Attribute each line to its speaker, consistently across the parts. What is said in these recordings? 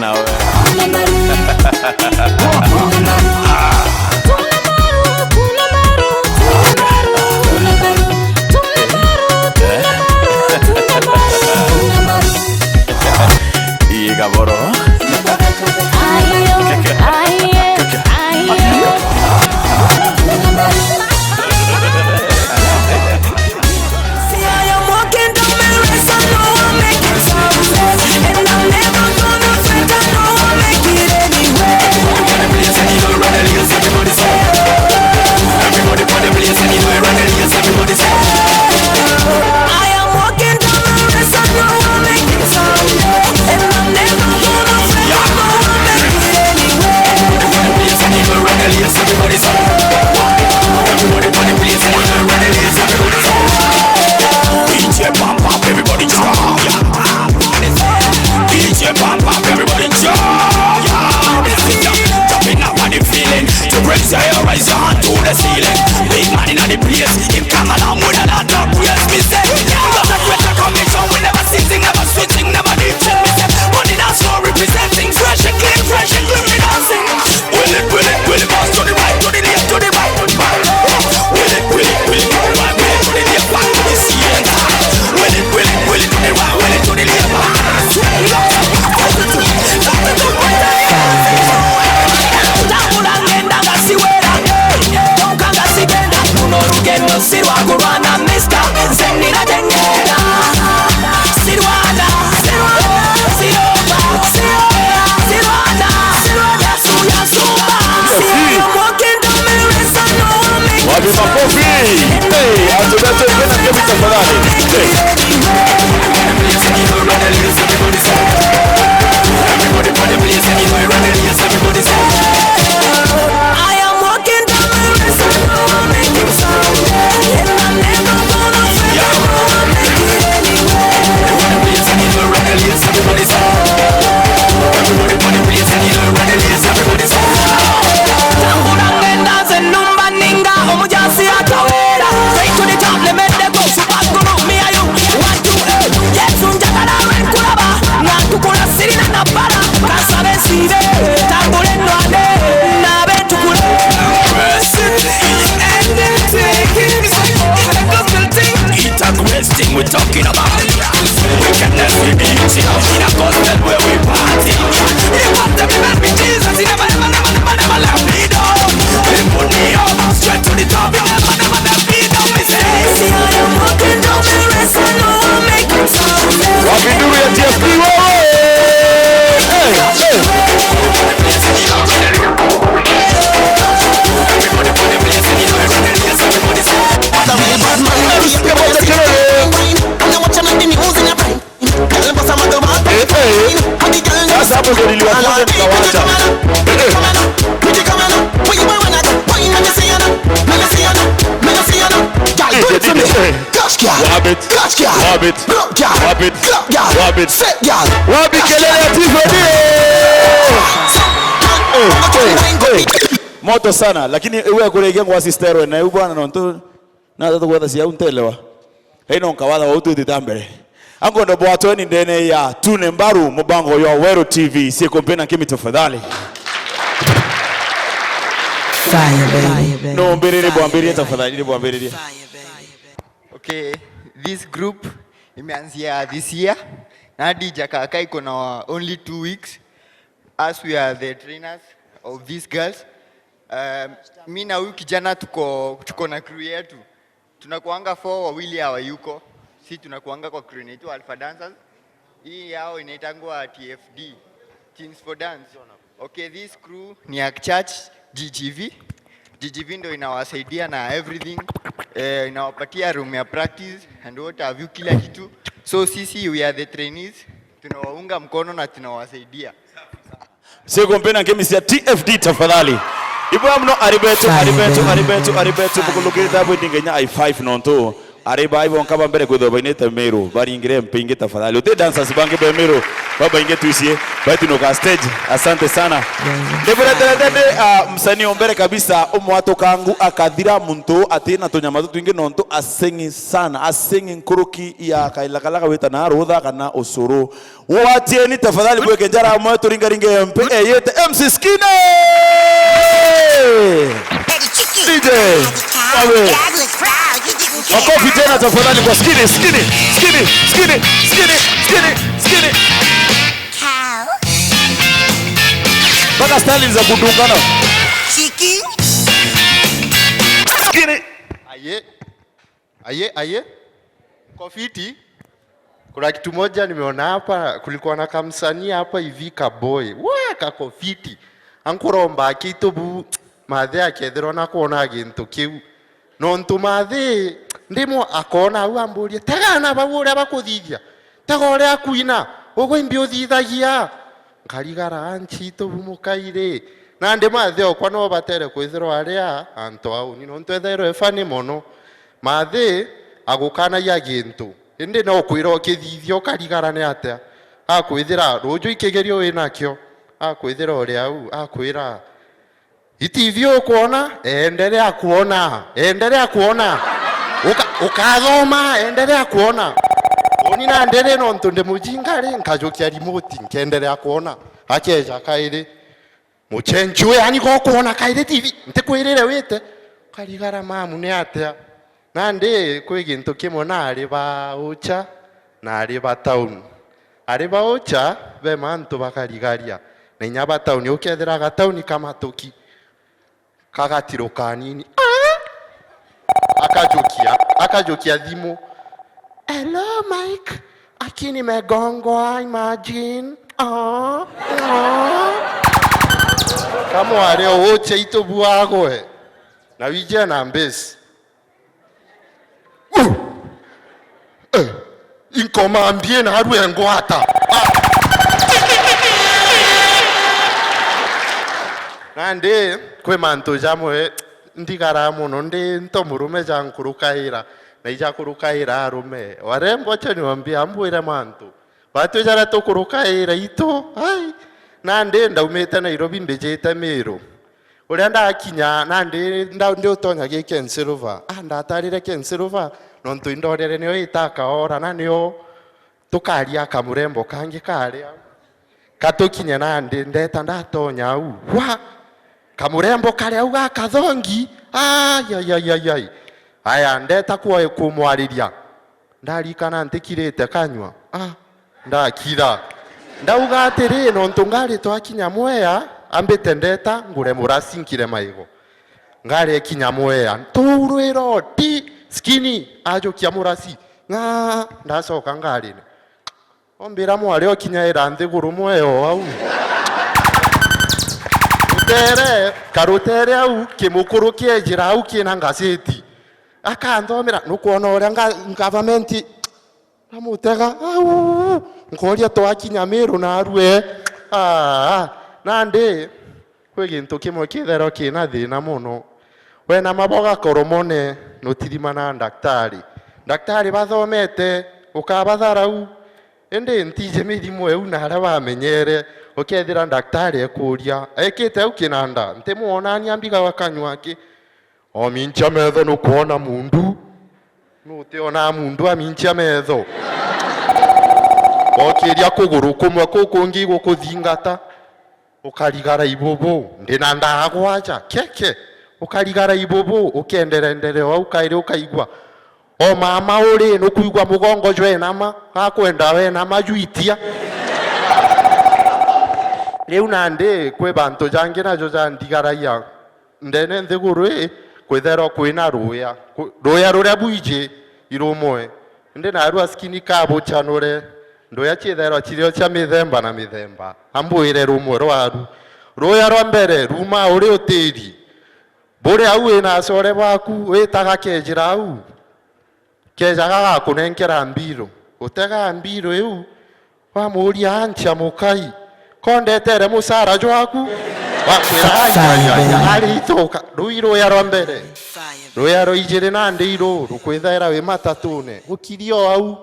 Speaker 1: na wewe. Gaboro. Raise your hand to the ceiling. Big man in the place. Him come along with a lot of praise. Me say, got a greater conviction. We never sitting, never switching, never ditching. Me say, money that's so representing. Fresh and clean, we dancing. Will it bounce to the right, to the left, to the right, to the back. Will it, right way to the left, back to the ceiling. Will it, to the right, will it to the left, back. No sirwa kurwana mister zenira tengera sirwada suya suba walking down the rest I know me wapi makofi hey atubete tena kemi tafadhali everybody put the place and you know run it yes everybody say I am walking down the rest I know me and I'm never gonna fail I'll make it anyway everybody place and you know run it yes everybody say everybody put the place and you know run it yes everybody say tambura ngenda zenumba ninga omujasi atawera straight to the top let me go super guru me ayo 1 2 yes unjakala wenkulaba na tukula sirina na para kasabe sibe tambure noade na betukula and then take it it's a gospel thing it's a great thing we're talking about we can never be easy in a gospel where we party you want to be mad with Jesus he never let me down he put me up straight to the top he never let me down me say see I am walking down the rest I know I'll make it sound what we do here TFP sasa hapo ndio niliwafunza nikawacha moto sana lakini wewe kulegea kwa sister na bwana nonto na tatu kwa sia untelewa heino nkawala wa utu ditambere ango ndo bwato ni ndene ya tune mbaru mubango yo Wero TV si kompena kimi tafadhali fire baby no mbere bwambere tafadhali bwambere
Speaker 2: okay this group imeanzia this year na hadi jakaka iko na only 2 weeks as we are the trainers of these girls mimi na huyu kijana tuko na crew yetu tunakuanga 4 wawili hawayuko si tunakuanga kwa crew yetu Alpha Dancers hii yao inaitangwa TFD Teens for Dance okay this crew ni ya church GGV ndio inawasaidia na everything inawapatia room ya practice and what have you kila kitu so sisi we are the trainees tunawaunga mkono na tunawasaidia
Speaker 1: sio kompena kemi sia TFD tafadhali ibo amno aribetu bukulukita bwindingenya i5 nonto
Speaker 3: Ari bai bonkaba mbere kwitho bainete Meru baringire mpingi tafadhali uti dancers bange be Meru baba inge tuisie baitu no ka stage. Asante sana ndivurete msanii ombere kabisa umwato kangu akathira muntu atina tunyamatu twingi nontu asengi sana asengi nkuruki ya kailakalaga wita na rutha kana usuru watieni tafadhali bweke njara mwe turingaringe mp yete MC Skine DJ Awe makofi tena tafadhali kwa Skine mpaka style za kudungana Skine
Speaker 4: Aye Kofiti. Kuna kitu moja nimeona hapa, kulikuwa na kamsanii hapa hivi kaboy kakofiti ankuromba kitubu mathe akethirwo na kuona gintu kiu nontu mathe ndimo akona au amburia tegana baguria bakuthithia tegore akuina ugo imbi uthithagia ngarigara anchito bumukaire na ndi mathe okwa no batere kwithirwo aria anto au ni nontu ethero efani mono mathe agukana ya gintu indi no kwira ukithithio karigara ne atia akwithira ruju ikigerio winakio akwithira uri au akwira itivyo kuona endelea kuona ukathoma endelea kuona oni na ndere no ntunde mujingare nkajokia remote nkendelea kuona akeja kaire muchenjwe ani go kuona kaire TV ntikwirire wite karigara mamu ne atia nande kwi gintu kimwe na ari ba ucha na ari ba town ari ba ucha be mantu bakarigaria na nyaba town ukethira ga town kama toki kagatiro kanini akajokia thimu hello Mike akini megongwa imagine kama wale wote itobuagwe na wije na mbesi inkoma ambie na haru ngwata nande kwe manto jamwe ndigara muno ndi ntomurume jankurukaira na ijakurukaira arume warembo chani wambia ambuire manto batu jara to kurukaira ito ai nande ndaumete Nairobi mbejete Meru uria ndakinya nande ndi utonya gike Nsilva ndatarire Kensilva nontu indorere niyo itaka ora na niyo tukaria kamurembo kangi karia katukinya nande ndeta ndatonya au wa kamurembo kare au gakathongi ai aya ndeta kuoe kumwariria ndarikana ntikirite kanywa ndakira ndauga atiri nontu ngari twakinya Mwea ambite ndeta ngure murasinkire maigo ngari kinya Mwea turwiro ti Skini ajokia murasi ndacoka ngari ombira mwari okinya ira nthiguru Mweo au karutere au kimukuru kiejira au kina ngaseti akanthomera nukuona uria government namutega au ngoria twakinya Meru na arue nande kwi gintu kimwe kithero kina thina muno wena maboga koromone nutirima na daktari bathomete ukabatharau ende ntije mirimu eu na ara bamenyere ukethira daktari ekuria ekite au kinanda ntimuona nyambiga wakanywa ki omincha metho nukuona mundu nutiona mundu amincha metho okiria kuguru kumwe kukungi gukuthingata ukarigara ibobo ndina ndagwaja keke ukarigara ibobo ukenderendere au kaire ukaigwa o mama uri nukuigwa mugongo jwe nama akwenda we nama juitia riu nande kwe bantu jange najo jandigaraia ndene nthiguru kwithero kwina ruya ruria buije irumwe ndi na ru Skini kabo chanure ndoya chithero chirio cha mithemba na mithemba ambuire rumwe rwaru ruya rwa mbere ruma uri utiri bure au ina core baku witaga kejira au kejaga gakunenkera mbiro utega mbiro eu wa muria ancha mukai kondetere musara jwaku ari itoka ruiro ya rombere royaro ijere nande iro rukwethaira we matatune gukirio au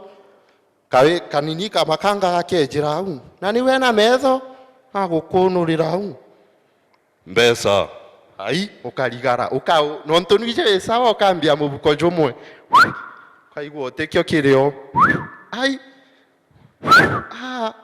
Speaker 4: kawe kanini kamakanga gakejira au na ni wena metho agukunurira au mbesa ai ukarigara ukao nontu nije sawa ukambia mubuko jumwe kaigwo tekyo kirio ai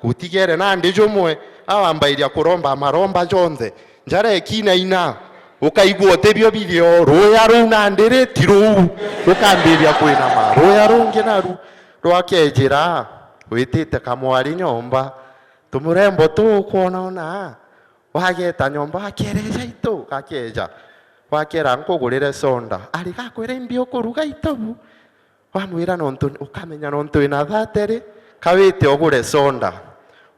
Speaker 4: gutigere nande jumwe awambairia kuromba maromba jonthe njare kina ina ukaigwo tebyo birio roya runa ndere tiru ukambiria kwina ma roya rungi naru rwakejira witite kamwari nyomba tumurembo tu kuona wageta nyomba akereja ito gakeja wakera nkugurire sonda ari gakwira imbio kuruga itobu wamwira nontu ukamenya nontu ina thateri kawite ogure sonda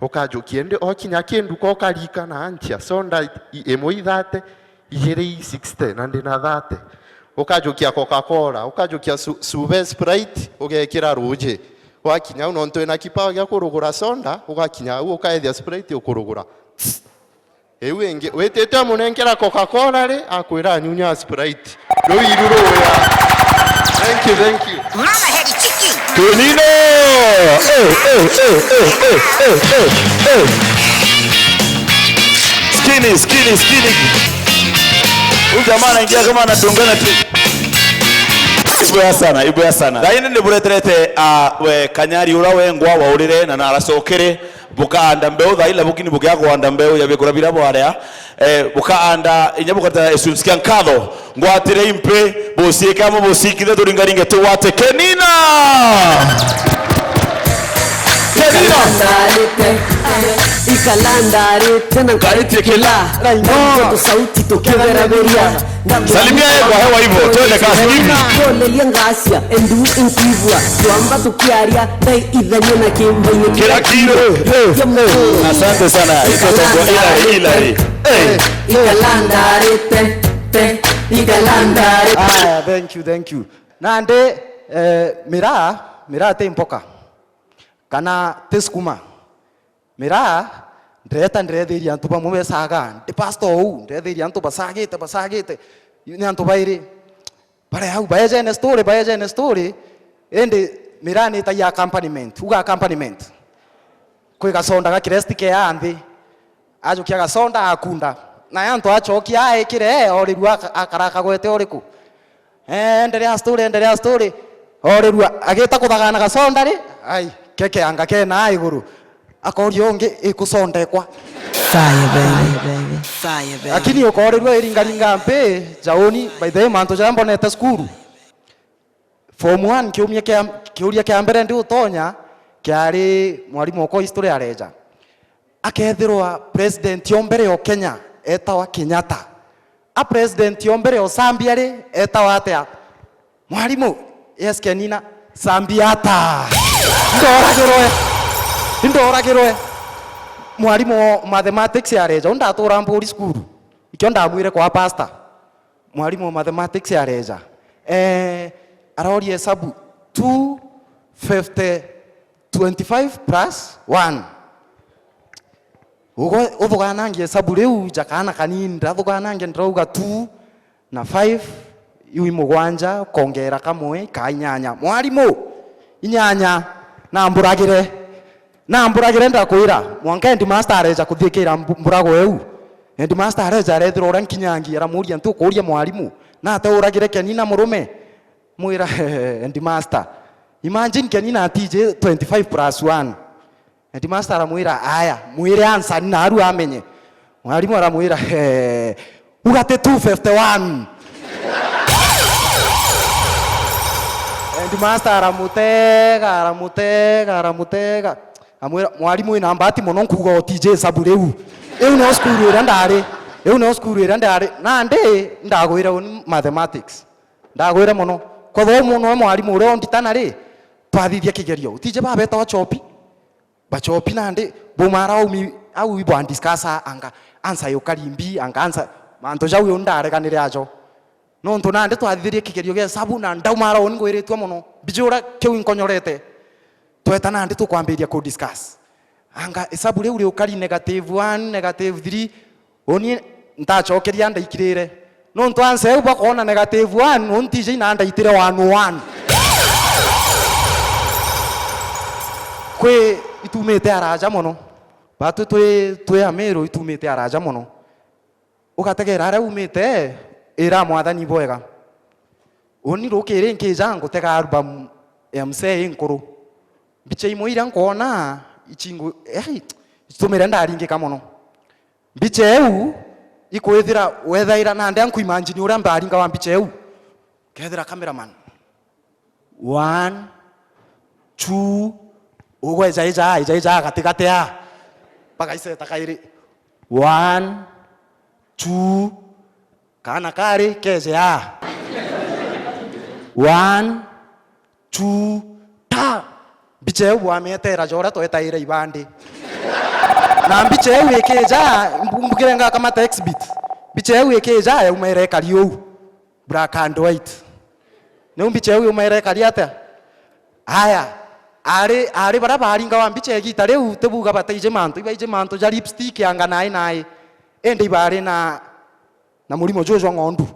Speaker 4: ukajukie ndi okinya kindu ko karika na antia sonda emo ithate igere 60 na ndina 30 ukajukia Coca-Cola ukajukia Suve Sprite ugekira ruje wakinya nontu ina kipawa gya kurugura sonda ugakinya ukaethia Sprite ukurugura ewenge wetete munengera Coca-Cola re akwira nyunya Sprite ro iruro ya thank you
Speaker 1: Mama had a chicken.
Speaker 3: Tonino! Skinny. Huyu jamaa anaingia kama anadungana tu. Ibuya sana. Daini ni bureterete we kanyari ura wengwa waurire na naracokere bukaanda mbeu thaila bukini bukia kwanda mbeu ya bikura birabo aria bukaanda inyabukata esunskia nkatho ngwatire impe bosieka mo bosikithe turingaringe tuwate Kenina
Speaker 5: ikalandarite na
Speaker 3: kaitekela
Speaker 5: raingo sauti tokeveraveria
Speaker 3: salimia kwa hewa hivyo twende kasi hivi
Speaker 5: kolelia ngasia endu inkivwa tuamba tukiaria dai idhania na kimbenye
Speaker 3: kila kilo asante sana iko tongo ila
Speaker 5: ikalandarite ikalandarite
Speaker 6: thank you nande mira te impoka kana teskuma mira ndreta ndrethiria antu bamwe besaga ndi pastor u ndrethiria antu basagite ni antu baire bare hau baeje ne story ende mira ni ta ya accompaniment kwiga sonda ga kiresti ke anthi ajukia ga sonda akunda na antu achokia aekire orirwa akaraka gwete oriku endelea story orirwa agita kuthagana ga sonda ri ai keke anga kena iguru akorio ngi ikusondekwa
Speaker 5: fire baby
Speaker 6: lakini ukorirwa iringaringa mpe jaoni by the way manto jambo neta skuru form 1 kiuria kia mbere ndi utonya kiari mwalimu oko history areja akethirwa president yombere o Kenya etawa Kenyatta a president yombere o Zambia ri etawa atia mwalimu yes Kenina Sambiata ndoragirwe mwalimu mathematics areja ndatura mburi skuru ikyo ndamwire kwa pastor mwalimu mathematics areja arori hesabu 25 plus 1 ugo uthuganangia hesabu riu jakana kanini ndathuganangia ndirauga 2 na 5 iwi mugwanja kongera kamwe ka inyanya mwalimu inyanya namburagire ndakwira mwanka ndi master areja kuthikira mburago eu ndi master areja arethira ora nkinyangi aramuria ntu kuria mwalimu na atauragire Kenina murume mwira ndi master imagine Kenina atije 25 plus 1 ndi master aramwira aya mwire answer na aru amenye mwalimu aramwira ugate 251 ndi master aramutega amwira mwalimu ina mbati muno nkuga otije saburiu eu no skuru ira ndari na ndi ndagwira mathematics ndagwira muno kwatho muno mwalimu ure onditana ri twathithia kigerio utije babeta bachopi na ndi bumara au ibo andiscassa anga answer yokarimbi anga answer manto jau yondare kanire ajo no ntona ndi twathithirie kigerio ge sabu na ndaumara oni ngwiritwa muno bijura kiu inkonyorete twetana ndi tukwambiria ku discuss anga hesabu riu ukari -1 -3 oni ntachokeria ndaikirire no ntwanse uba kona negative 1 untije ina ndaitire 1 kwe itumete araja mono batu twe amero itumete araja mono ukategera ara umete era mwathani bwega oni rokere nkeja ngutega album mse inkuru biche imoira nkona ichingo itumire ndaringika mono biche eu ikwethira wethaira na ndia nkuimanjini uria mbaringa wa biche eu kethira cameraman 1 2 ugweja ija gatigate paka iseta kairi 1 2 kana kari keje 1 2 ta biche wa metera jora to etaire ibandi na biche ekeja mbugirenga kama text bit biche ekeja ya umere kariu black and white ne biche umere kariata haya ari bara baringa wa biche gita reu tebuga bataije manto ja lipstick yanga nai ende ibare na murimo jojo ngondu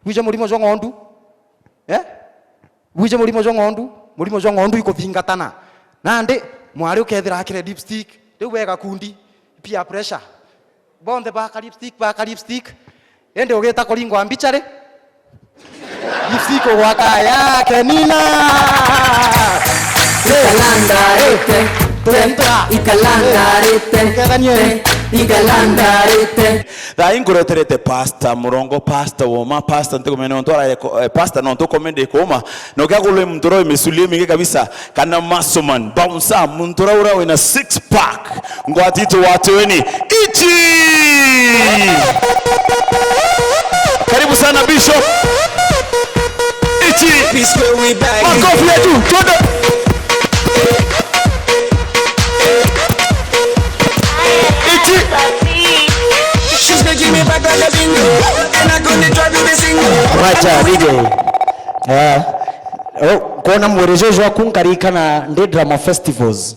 Speaker 6: wije murimo jo ngondu wije murimo jo ngondu iko thingatana nande mwari ukethira akire lipstick reu wega kundi peer pressure bonde ba lipstick ende ugeta koringwa mbichare lipstick wakaya kenina
Speaker 3: Thaĩ ngũreterete pastor murongo pastor woma pastor ntikomene ntwara pastor no ntukomende koma no kyagulwe mntoro imesulie mingi kabisa kana masoman bouncer mntoro ura wena 6 pack ngwatito watweni ichi karibu sana bishop ichi makofi yetu twende.
Speaker 1: She's gonna give me back on the bingo, and I'm gonna drive you the single.
Speaker 7: Wacha DJ. Kona mwerejejo wakunkarika na nde drama festivals.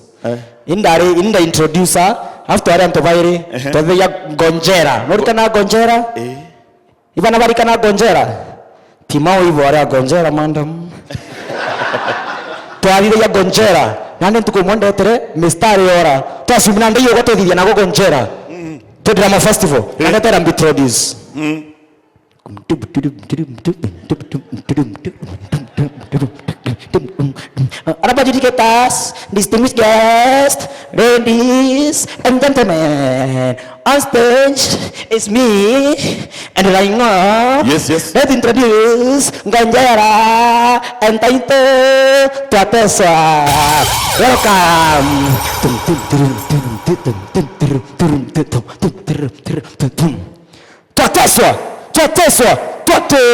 Speaker 7: Inda introducer after ari antobaire tove ya gonjera. Norikana gonjera? Ibana barikana gonjera. Timao hivyo ari gonjera mandam. Twalire ya gonjera. Nande tukumwende tere mistari ora. Twasumina ndiyo goto thithia na gonjera. To drama festival. Nande tera introduce. Arabajidiketas, distinguished guests, ladies and gentlemen, on stage is me and Raingo.
Speaker 3: Yes.
Speaker 7: Let's introduce Ganjara and Taito Tuatesa. Welcome. Tuateswa.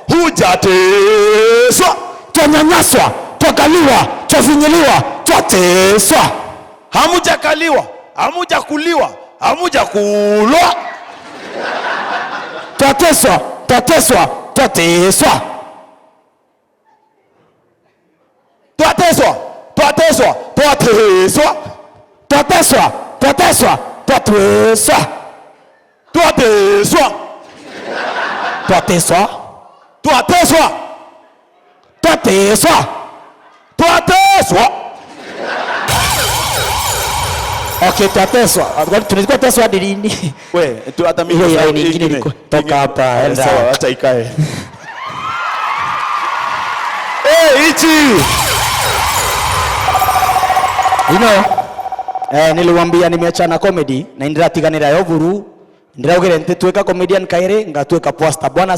Speaker 7: Hujateswa. Twanyanyaswa, twagaliwa, twafinyiliwa, twateswa.
Speaker 3: Hamujakaliwa, hamujakuliwa, hamujakulwa.
Speaker 7: Twateswa.
Speaker 3: Twateswa.
Speaker 7: Okay, twateswa. Tunazikuwa teswa dilini.
Speaker 3: We, tu hata mimi
Speaker 7: Ile ya nyingine liko toka hapa enda.
Speaker 3: Sawa, acha ikae. Ichi.
Speaker 7: Niliwaambia nimeachana comedy na ndiratiganira yovuru. Ndiraugire ntitweka comedian kaire ngatweka poster. Bwana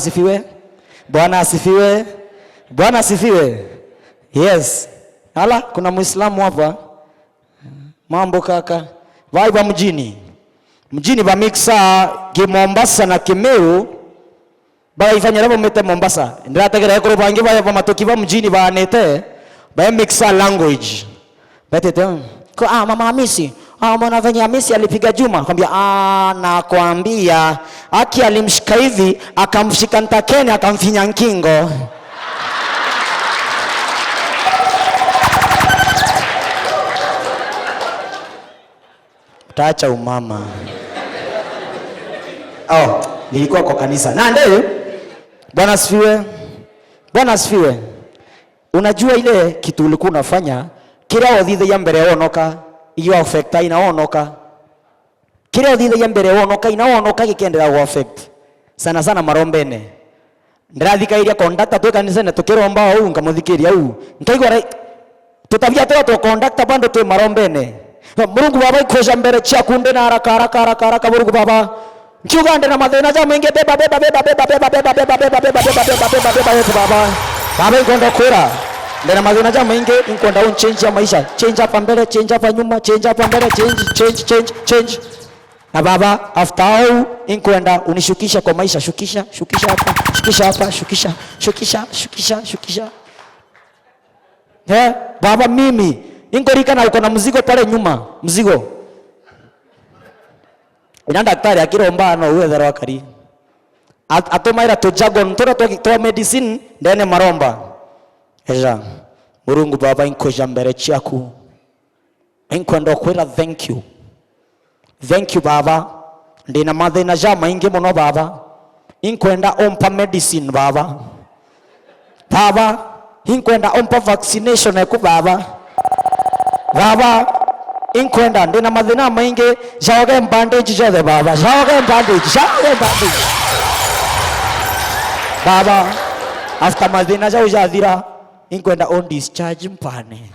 Speaker 7: asifiwe. Yes. Hala, kuna Muislamu hapa. Mambo kaka. Vibe mjini ba mixa Mombasa na Kimeru. Ba ifanya labo mete Mombasa. Ndirategera yako bangi ba matoki ba mjini ba nete. Ba mixa language. Betete. Mama Hamisi. Mwana venye Hamisi alipiga Juma. Kwambia nakwambia Aki alimshika hivi akamshika ntakeni akamfinya nkingo. utaacha umama. Oh, nilikuwa kwa kanisa. Na ndio Bwana asifiwe. Bwana asifiwe. Unajua ile kitu ulikuwa unafanya kila odhithe ya mbere wonoka iyo affect inaonoka. Kila odhithe ya mbere wonoka inaonoka gikiendelea go affect. Sana sana marombene. Ndirathikairia conductor twe kanisa ne tukiromba au ngamuthikiria au. Nkaigwa tutabia tu conductor bando twe marombene. Mungu Baba ikoja mbere chaku ndena haraka Mungu Baba. Nchugande na mathina ja mwingi beba Baba. Baba ikondo kura. Ndena mathina ja mwingi inkonda unchange ya maisha. Change hapa mbele, change hapa nyuma, change hapa mbele, change. Na Baba after all inkwenda unishukisha kwa maisha, shukisha hapa, shukisha. Baba mimi ingorika na uko na mzigo pale nyuma, mzigo. Ina daktari akiromba no uwethero akari. Atomaira to jargon to medicine ndene maromba. Eja. Mungu Baba inkoja mbere chaku. Inkwenda kwira thank you. Thank you Baba. Ndina mathina ja maingi muno Baba. Inkwenda ompa medicine Baba. Baba, inkwenda ompa vaccination eku Baba. Baba, inkwenda ndina mathina maingi jaoge bandage jothe Baba. Jaoge bandage. Baba, after mathina ja ujathira inkwenda on discharge mpane.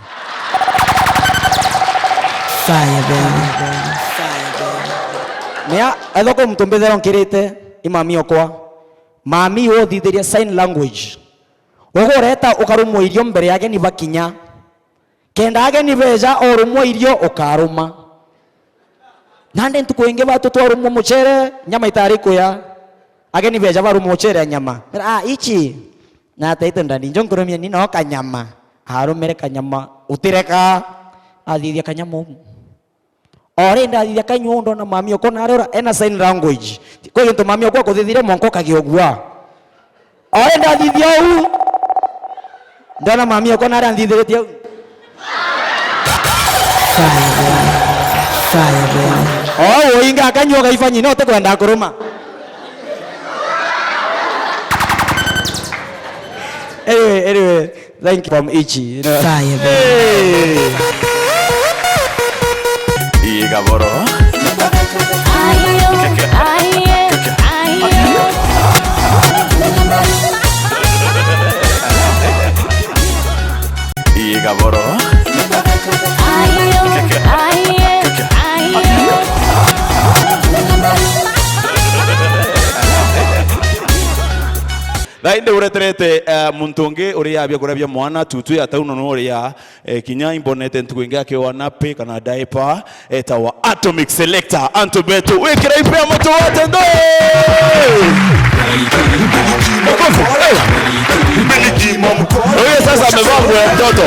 Speaker 1: Fire baby.
Speaker 7: Nia eloko mtumbethero nkirite imami okwa. Mami othithiria sign language. Ugoreta ukarumwo irio mbere yake ni bakinya. Kenda ageni beja orumwo irio ukaruma. Nande ntukuinge batu twarumwo muchere nyama itari kuya. Ageni beja barumwo muchere nyama. Ichi na taito ndani njonkurumia ni no kanyama. Harumere kanyama utireka athithia kanyama. Ore ndathithia kanyundo na mami okona arora ena sign language. Kwa hiyo mami okwa kuthithire monko kagiogwa. Ore ndathithia u ndana mami okona ara ndithiritie u. Fire. Oh, inga kanyoga ifanyi no te kwenda kuruma. Anyway, thank you from Ichi.
Speaker 1: Fire.
Speaker 3: Igaboro. Igaboro. Lainde ureterete muntungi uri abia kurabia mwana tutu ya tauno no uri ya kinya imbonete ntukuinga yake wana pe kana diaper eta wa atomic selector antobeto wekira ipe ya moto wote ndo oye sasa amevaa nguo ya mtoto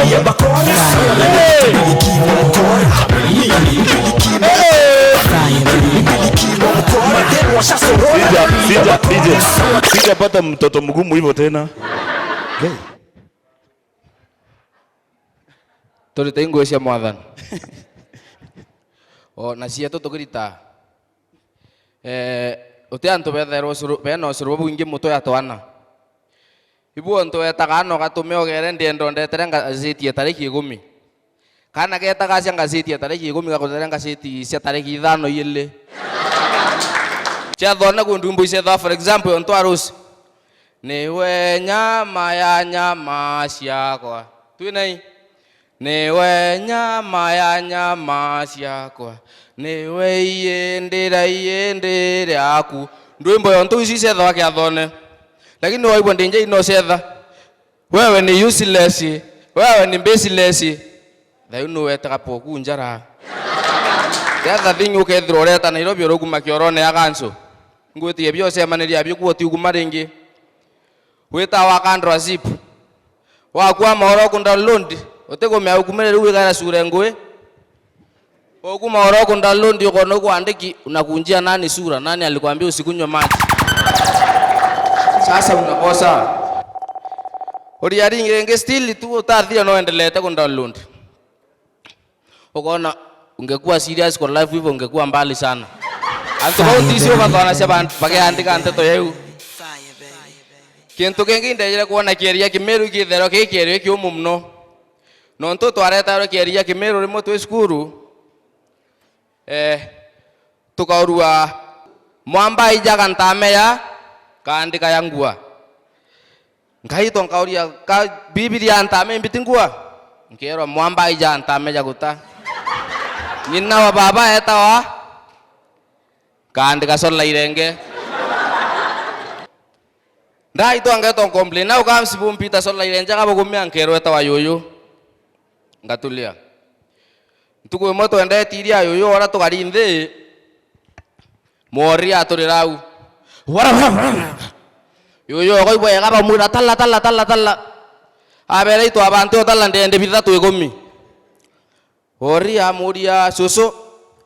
Speaker 3: Sijapata mtoto mgumu hivyo tena.
Speaker 8: Tulite ingo cia mwathani. O na cia tutugirita. Uti antu betherwo curu beno curu buingi muto ya twana. Ibu antu etaga no gatume ogere ndiendo ndetere ngazitie tariki 10. Kana getaga cia ngazitie tariki 10 gakutere ngaziti cia tariki 5 ile. Cha thona kundumbu ise tha for example onto arusi. Niwe nyama ya nyama ciakwa. Twinai. Niwe nyama ya nyama ciakwa. Niwe iendera yaku. Ndwimbo yonto ise tha kia thone. Lakini waibwa ndinje ino setha. Wewe ni useless. Wewe ni baseless. Thayuno wetaka poku njara. Tetha thinyu kethiro reta Nairobi uruguma kiorone ya ganso. Ngutie byose maniria byuko tiuguma ringi. Weta wakandwa zip. Wakwa mahoro kunda londi. Otego mya ukumere wigara sure ngwe. Okuma mahoro kunda londi ukono kuandiki unakunjia nani sura? Nani alikwambia usikunywe maji? Sasa unakosa. Uriaringi renge still tu utathia no endelete kunda londi. Ukona ungekuwa serious kwa life hivyo ungekuwa mbali sana. Antu kauti sio batona sema pake andika anteto yeu. Kintu kengi ndejere kuona kieria Kimeru kithero kierio kiumu mno. No ntoto areta ro kieria Kimeru rimo twe skuru. Tukaurua mwamba ijaga ntame ya kaandika yangua. Ngai tonkauria ka Biblia ntame mbitingua. Nkero mwamba ija ntame jaguta. Nyina wa baba etawa kaandika sola irenge. Ndai to angeto complain na ukamsibu mpita sola irenge kabo kumya nkero etawa yoyo. Ngatulia. Ntuko moto ende tiria yoyo ora to garinde. Mori aturirau. Yoyo koi boya kaba mura talla. Abere itu abantu talla ndende bitatu egomi. Ori amuria susu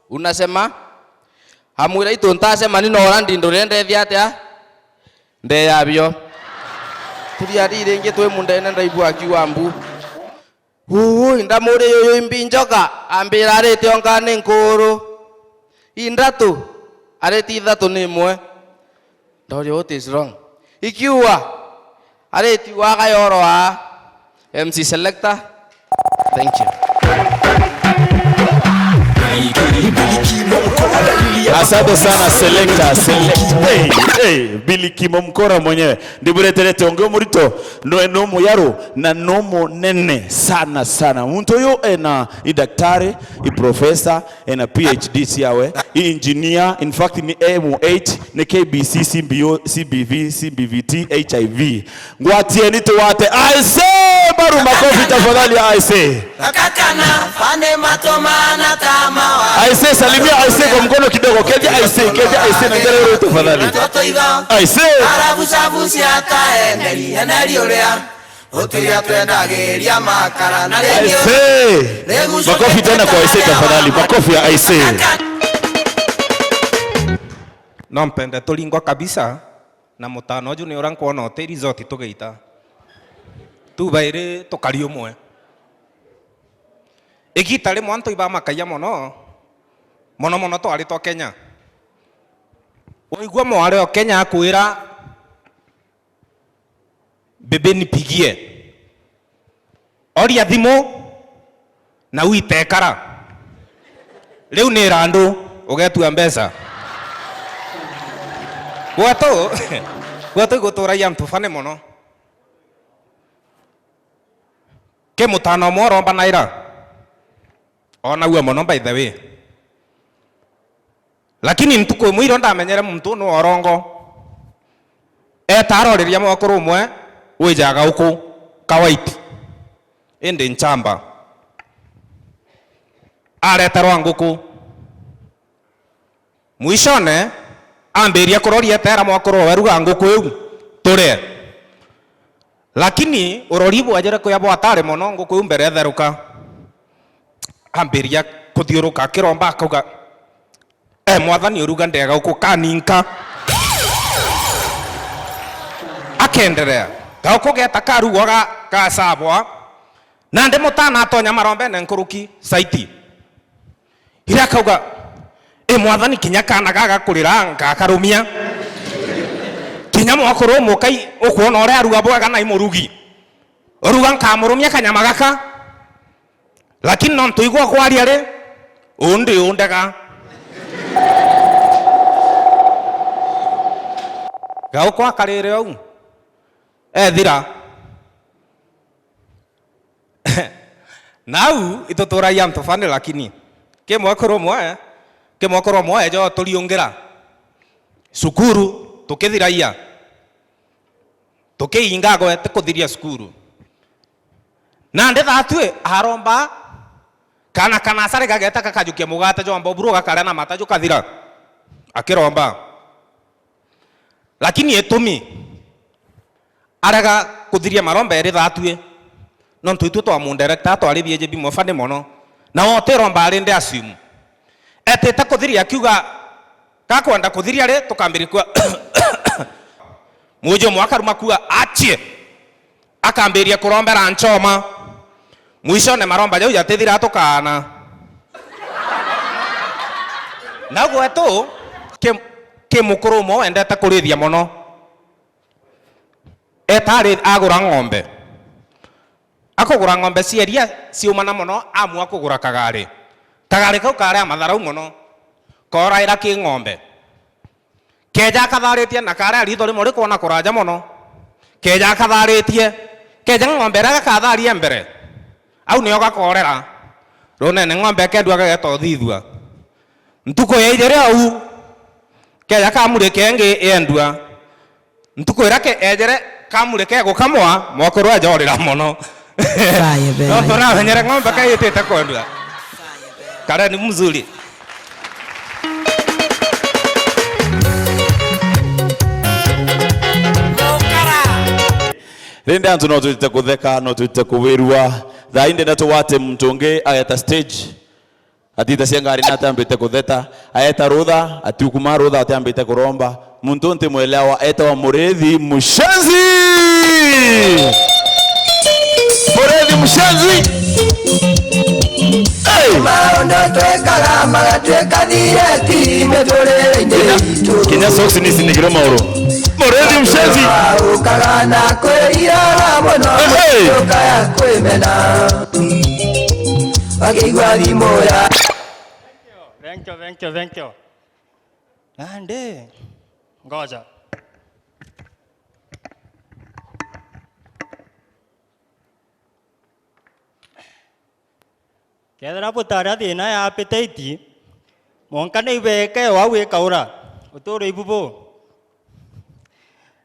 Speaker 8: unasema amura itu ntasema nino orandi ndorende thiatea nde yabyo. Turia rirenge twe munda nenda ibu akiwa mbu. Ndamure yoyo imbinjoka ambira arete onkane nkuru. Indatu areti ithatu ni imwe. Ndori what is wrong? Ikiwa areti waga yoroa MC Selector. Thank you.
Speaker 3: Asante sana Selector. Billy Kimomkora mwenyewe ndibureterete onge murito no yaro na nomo nene sana muntu yo ena idaktari i professor ena PhD siawe i engineer, in fact ni M8 ni KBC CBO CBV CBVT HIV ngwatie nito wate aise baru makofi tafadhali aise
Speaker 1: Akakana fane matomana tamawa
Speaker 3: aise salimia aise kwa mkono kidogo keje aise na ngerero tafadhali aise
Speaker 1: arabusabusi ataenderi eneri uria otiria twendagiria makara na rege
Speaker 3: aise makofi tena kwa aise tafadhali makofi ya aise
Speaker 9: no mpende tulingwa kabisa na mutano ju ni orang kuona hoteli zote tugeita tu baire tokario mwe igitare mwanto iba makaya mono to ari to Kenya oigwa mo ari o Kenya akwira bebe nipigie oria thimo na uitekara riu ni randu ugetua mbeca gwato gutura ya mtufane mono ke mutano moro banaira ona uwe mono by the way lakini ntuko mwiro ndamenyere muntu no orongo etaroreria mwakoro umwe wijaga uku kawaiti ende nchamba aretarwa nguku mwishone amberia kuroria tera mwakoro weruga nguku eu tore lakini uroribu ajere ko yabo atare mono nguku eu mbere theruka amberia kuthiuruka kiromba akauga mwathani uruga ndega uko kaninka akenderea gauko geta karugoga kasabwa na nde mutana atonya marombe ne nkuruki saiti ira akauga mwathani kinya kana gaga kurira ngakarumia kinya mwakoro mukai ukuona ore aruga bwaga na imurugi uruga nkamurumia kanyama gaka lakini no ntuigwa kwaria ri undi undega gao kwa karere au thira nau itotora ya mtofane lakini ke mwakoro mwe jo tuliongera sukuru tukithiraia tukiingago tukuthiria sukuru na nde thatue aromba kana sare gageta kakajukia mugata jo amboburu gakara na mata jo kathira akiromba lakini etumi araga kuthiria maromba eri thatue no ntuitu twa mu director twari bieje bi mofane mono na oteromba ari ndi asimu eteta kuthiria kiuga kakwenda kuthiria ri tukambiri kwa mujo mwakaruma kuwa achie akambiria kurombera nchoma mwisho ne maromba jau yatethira tukana na gwetu ke mukurumo wendete kurithia muno etari agura ng'ombe akugura ng'ombe cieria ciumana muno amua kugura kagari kau kare matharau muno koraira ki ng'ombe keja katharitie na kare ritho rimwe rikuona kuraja muno keja katharitie keja ng'ombe ra katharia mbere au nio gakorera runene ng'ombe kendua gageto thithua ntuko yeire au keja kamure kenge endua ntuko irake ejere kamure kego kamwa mokoro ajorira muno no tora venyere ng'ombe kayetete kwendua kare ni mzuri
Speaker 3: Renda antu no tuite kutheka no tuite kuwirua thainde na tuwate mtonge ayata stage atita siangari na tambite kutheta ayata rudha atukuma rudha atambite kuromba muntu nti mwelewa eta wa Murethi Mushenzi Murethi Mushenzi Kenya soksi ni sinigiro mauro Murethi Mushenzi
Speaker 10: Thank you. Ande ngoja Kedra putara dina ya apetiti monkane ibeke wawe kaura utoro ibubo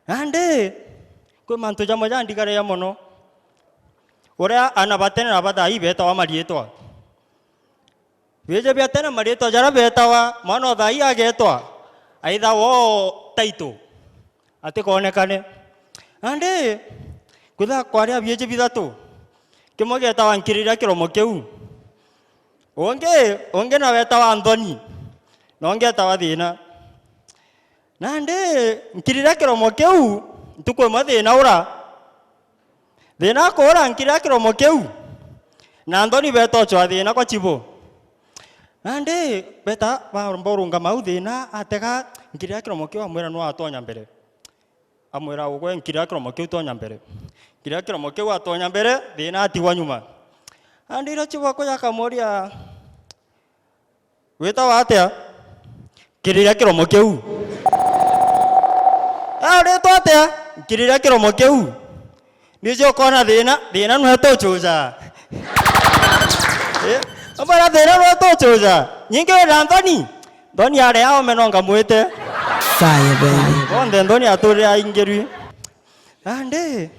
Speaker 10: Ande ko manto jamoja ndikare ya mono ora anabatene nabata ibeta wa marieto Veja biatena marieto jara beta wa mano dai agetwa aidha wo taito ate konekane ande kutha kwaria bieje bidatu kimoge tawa nkirira kiromo keu onge na weta wa Anthony nonge tawa thina nande nkirira kiromo keu ntukwe mathina ura thina kora nkirira kiromo keu na Anthony beto chwa thina kwa chibo Ande beta barumborunga mauthina atega nkiria kiromo kio amwira no atonya mbere amwira ugo nkiria kiromo kio tonya mbere nkiria kiromo kio atonya mbere thina atigwa nyuma ande ira chiwa ko yakamoria weta watia nkiria kiromo kio ande to atia nkiria kiromo kio nijo kona thina no atochuja Abara thina no tochoja nyinge Anthony Anthony are yao menonga mwete
Speaker 5: Fire baby
Speaker 10: onde Anthony atore aingeru ande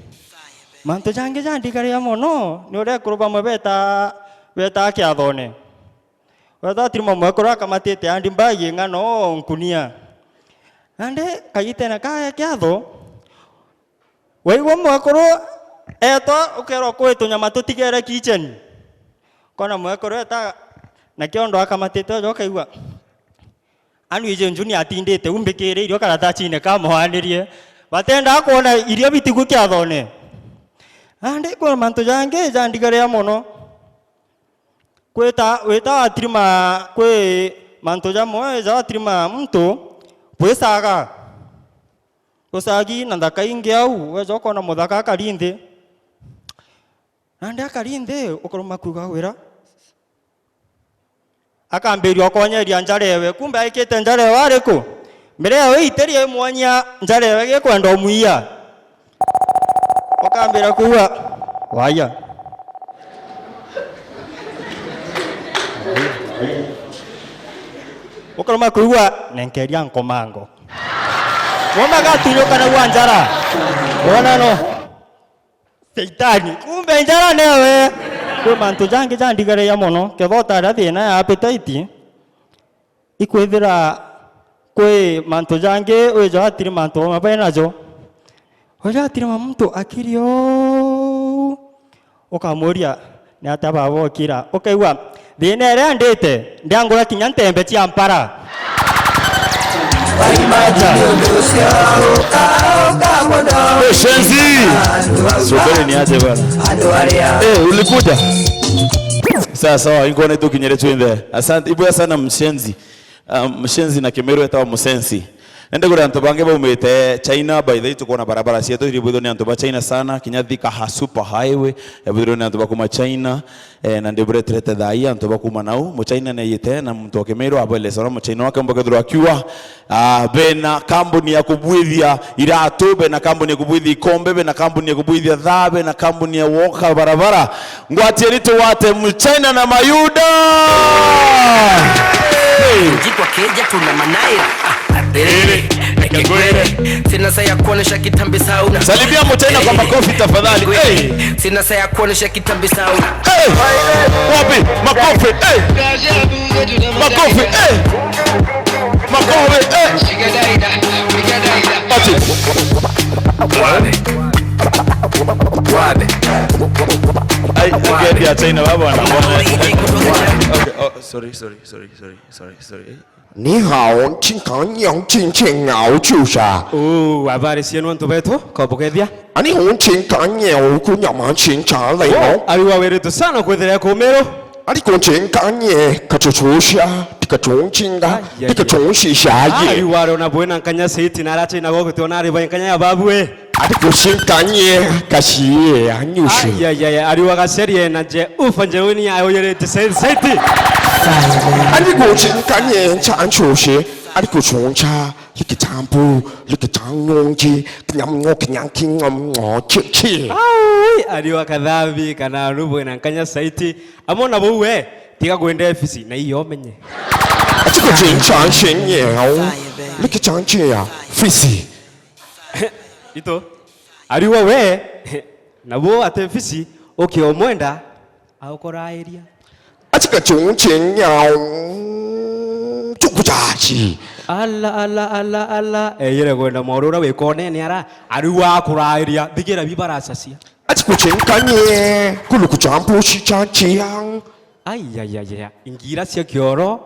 Speaker 10: manto jange jandi kare ya mono ni ore kuruba mweta kya thone weta trimo mwekora kamatete andi mbagi ngano nkunia ande kayite na kaya kya tho weigwa mwekoro eto ukero kwetu nyama tutigere kitchen Kona mwekoro eta na kiondo akamatete jo kaigwa anu ije njuni atindete umbekere irio karatachi ne kamuhanirie batenda kuona irio bitigu kya thone ande ko manto jange jandigare ya mono weta atrima kwe manto jamo za atrima mtu pwesaga kusagi nandaka ingiau wejo kona mudaka kalinde ande akalinde ukoroma kuga wira akamberio konyeria njarewe kumbe aikete njarewe ariko mbere yawe iterie mwanya njarewe gekwenda omuia okambira kuwa waya ukoroma kuwa nenkeria nkomango wona gatunyoka na wanjara wona no Seitani kumbe njara newe kwe manto jange jandigare ya mono kethota ra thina ya appetite ikwithira kwe manto jange wejo atiri manto mabena jo hoja atiri mtu akirio okamoria ni ataba bokira okaigwa thina ere ndete ndiangura kinya ntembe cia mpara
Speaker 3: Shenzi Sobele ni aje bana ulikuja Sasa ingone tu kinyere twende Asante ibuya sana Mshenzi Mshenzi na Kemeru etawa musensi. Nende kule antu bange baumite China by the way tuko na barabara cia tu ributho ni antu ba China sana Kinyathika ha super highway ebutho ni antu bakuma China na ndebure trete thai antu bakuma nau mu China ne yite na mtu Kemeru abele sora mu China wake mbaka thura kiwa bena kampuni ya kubwithia iratu bena kampuni ya kubwithia ikombe bena kampuni ya kubwithia dhabe na kampuni ya woka barabara ngwatie litu wate mu China na Mayuda
Speaker 1: Jikwa keja tuna manaira Sina saya kuonesha kitambi sauna
Speaker 3: Salimia Mchina kwa makofi tafadhali
Speaker 1: Sina saya kuonesha kitambi sauna
Speaker 3: Wapi makofi makofi makofi Wabe Ai ya China baba na sorry
Speaker 11: Ni hao, chinkan yang chinchen ngao chusha.
Speaker 9: Habari sienu antu betu, kopokethia.
Speaker 11: Ani hon chinkan yang kunyama chincha leo.
Speaker 9: Aliwa weretu sana kuendelea Komero.
Speaker 11: Ani kon chinkan ye kachusha, tikachunga, tikachusha ye.
Speaker 9: Aliwa rona buena nkanya seiti na racha inagogo tionari ba nkanya ya babue.
Speaker 11: Ani kon chinkan ye kashi anyushu.
Speaker 9: Aliwa kaseri na je ufanje uni ayoyerete seiti.
Speaker 11: Ani kon chinkan ye chanchushe. Ani kon chuncha, likitampu, likitangongji, kinyamngo kinyangkingom chichi.
Speaker 9: Aliwa kadhabi kana rubo na nkanya seiti. Amona buwe tiga kuende ofisi na iyo menye.
Speaker 11: Atiko chincha shenye au likichanche ya ofisi.
Speaker 9: Ito aliwa we nabo ate ofisi okiomwenda aukora area.
Speaker 11: Atika chungchen yao tukujachi.
Speaker 9: Ala yere kwenda morora we kone ni ara aliwa akura area bigera bibara sasia.
Speaker 11: Atiko chinkanye kulukuchampu shichanchi yang.
Speaker 9: Ingira sia kioro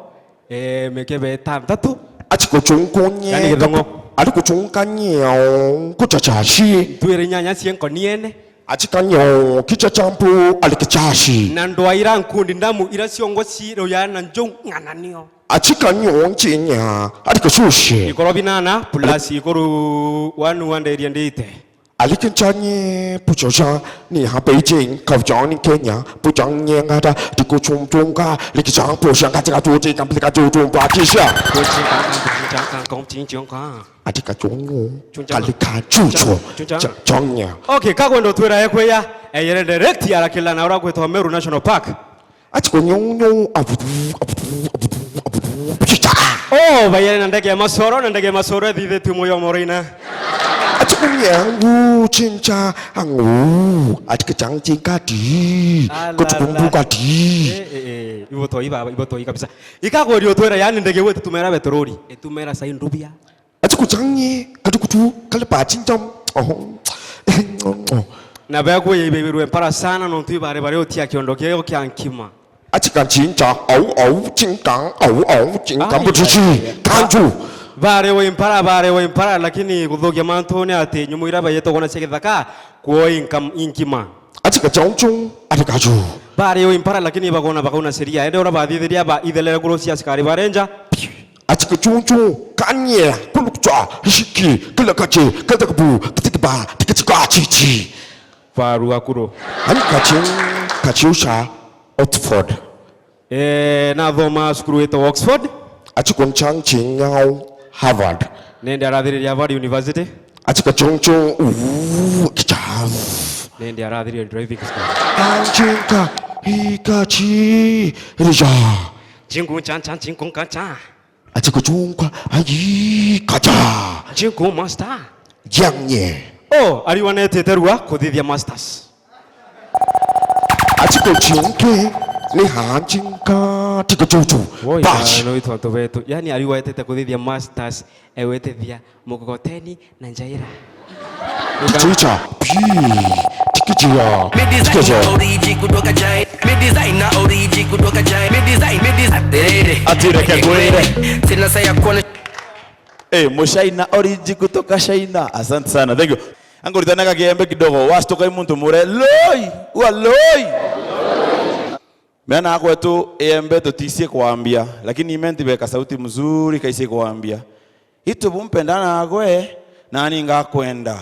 Speaker 9: mekebe tatu.
Speaker 11: Atiko chungkonye
Speaker 9: Yani gidongo.
Speaker 11: Atiko chungkanye yao kuchachashi.
Speaker 9: Tuere nyanya sia nkoniene.
Speaker 11: Achikanyo kichachampu alikichashi.
Speaker 9: Nando ira nkundi ndamu ira siongosi royana njong ngananio.
Speaker 11: Achikanyo nchinya alikasushi.
Speaker 9: Ikoro binana plus ikoro wanu wande riendite.
Speaker 11: Alikinchanye puchoja ni ha Beijing kauchang ni Kenya puchang nyengada dikuchungchungka likichang puchang katika tuji kamplika tutumpa kisha. Atika chungu kalika chucho chongnya.
Speaker 9: Okay, kakwendo twera yakweya yere direct ya kila na ora kweto Meru National Park.
Speaker 11: Atiko nyonyo abudu
Speaker 9: bayere na ndege ya masoro dhide tumoyo morina.
Speaker 11: Atiko nyangu chincha angu atika changchinga di kutukumbuka di.
Speaker 9: Ibo toi kabisa. Ikako ndio twera yani ndege wetu tumera betorori tumera sai ndubia.
Speaker 11: Atiko chanye katukutu kalpa chincham
Speaker 9: na bako yebeberu empara sana no tibare otia kiondokeo kyankima.
Speaker 11: Atika chincha au chinkang au chinkang buchichi kanju.
Speaker 9: Bare wo impara lakini kudhogia mantone ate nyumuira bayeto kona sekethaka kuo inkima.
Speaker 11: Atika chongchong atika ju.
Speaker 9: Bare wo impara lakini bakona seria ende ora badhiria ba idele grosia askari barenja.
Speaker 11: Atika chongchong kanye kulukcha hishiki kilakache katakabu kitikba tikachika chichi.
Speaker 9: Faru akuro.
Speaker 11: Ani kachiusha Oxford.
Speaker 9: Na dhoma skuru eto Oxford.
Speaker 11: Atika changching nyao Harvard.
Speaker 9: Nende aradhiri Harvard University.
Speaker 11: Atika chongchong kichav.
Speaker 9: Nende aradhiri driving school.
Speaker 11: Kanchinka hikachi rija.
Speaker 9: Jingu chan jingu kacha.
Speaker 11: Atika chungka ayi kacha.
Speaker 9: Jingu master.
Speaker 11: Yangye.
Speaker 9: Aliwana teterua kodhia masters.
Speaker 11: Atika chinke ni hanchinka tikachuchu. Bash.
Speaker 9: No ito tobeto. Yani aliwa tete kodhia masters ewete via mokokoteni na njaira.
Speaker 11: Teacher, tikijia.
Speaker 1: Me designer origi kutoka China. Me designer origi kutoka China. Me design.
Speaker 3: Atire kagwere.
Speaker 1: Sina saya kuonesha
Speaker 3: Mushaina origi kutoka China. Asante sana. Thank you. Angolitana kiembe kidogo. Wastoka muntu mure. Loi. Mena kwetu embe tutisie kuambia, lakini imenti beka sauti mzuri kaisi kuambia. Itu bumpendana agwe nani ngakwenda.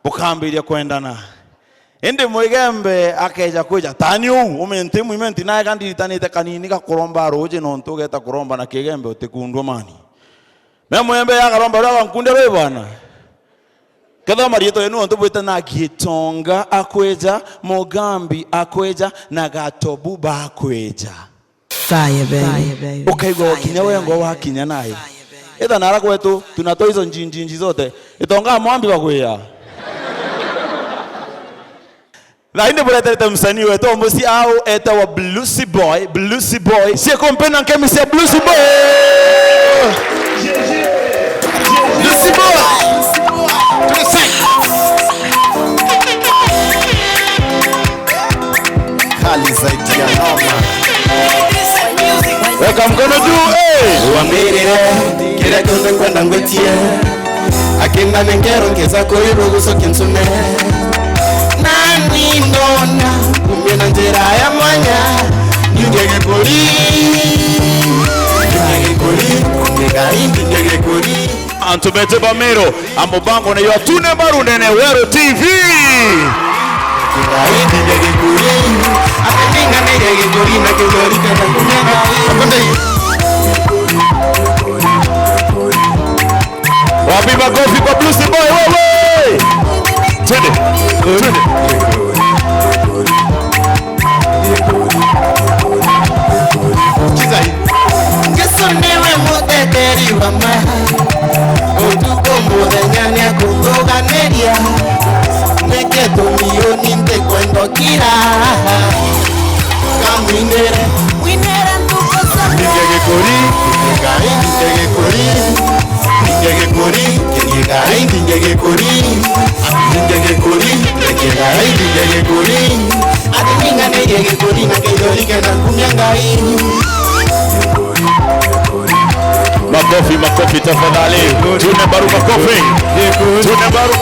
Speaker 3: Bukambiria kwendana. Ende mwegembe akeja kuja tanyo umente imenti naye kandi tanite kanini ka kuromba roje nonto geta kuromba na kegembe utekundwa mani. Me mwembe ya karomba rawa nkunde we bwana. Kada marieto yenu onto bweta na Gitonga akweja, Mogambi akweja na Gatobu bakweja.
Speaker 1: Fire baby.
Speaker 3: Ukaigo kinya wengo wa kinya naye. Eta nara kwetu tunatoa hizo njinjinji zote. Itonga mwambi bakweya. Na inde buleta msanii wetu ombosi au eta wa Bluesy Boy. Sie kompena nkemi se Bluesy Boy. Bluesy Boy. To the side.
Speaker 4: Kali zaidi ya noma.
Speaker 3: Weka mkono juu,
Speaker 4: Uamirire, kire kunde kwenda ngwetie. Akinda nengero nkeza koiro guso kinsume. Nani nona, kumena njera ya mwanya. Ngege kuri. Ngege kuri, ngega indi ngege kuri.
Speaker 3: Antumete Bamero, amobango na yatune barunene Wero TV.
Speaker 4: Indi ngege kuri. Akinga ngege kuri na kizori kana kumena.
Speaker 3: Wapi makofi kwa Bluesy Boy, wewe! Twende.
Speaker 4: Kizai. Ngesonewe muteteri wa maha. Otuko mudenya kundoga neria. Neketo mioni nte kwendo kira. Kaminere. Winera ntuko sana. Ngege kuri. Ngege kuri. Ngege kuri. Ngege kuri. Ngege kuri. Ngege kuri. Adininga ngege kuri na kidoli kana kumyangai.
Speaker 3: Makofi tafadhali. Tune baru makofi. Tune baru.